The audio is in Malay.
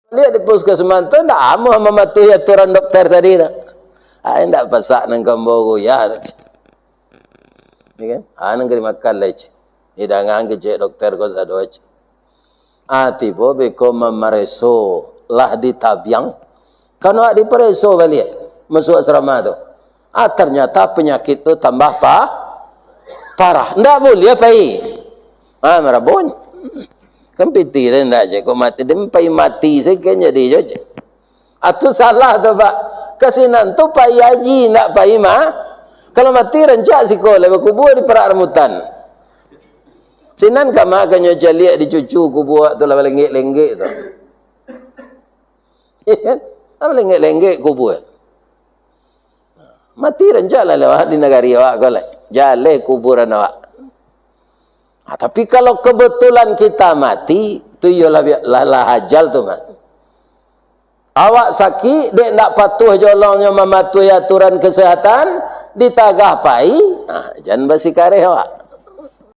Dia di puskesmas tu tak amuh mematuhi aturan dokter tadi dah. Ai ndak pasak nang kambogo ya. Ni kan? Nang kiri makan leci. Hidangan ke dokter ko sa doch. Tibo beko mamareso lah di tabiang. Kano di pareso balik masuk asrama tu. Ternyata penyakit tu tambah parah. Ndak boleh pai. Marabon. Kan pitiran dah je, kau mati, dia mati sekenya dia je. Itu salah tu pak. Kesinan tu pai haji, nak pai kalau mati rancak siko, lepas kubur di perak rambutan. Sinan kama kanyo jaliak di cucu kubur tu lah lenggek-lenggek tu. Ya kan? Apa lenggek-lenggek kubur. Mati rancak lah lewat di negari awak kau lah. Jale kuburan awak. Tapi kalau kebetulan kita mati, tu ialah hajal tu mah. Awak sakit, dek nak patuh jolongnya mematuhi aturan kesehatan, ditagah pai, jangan basi kareh awak.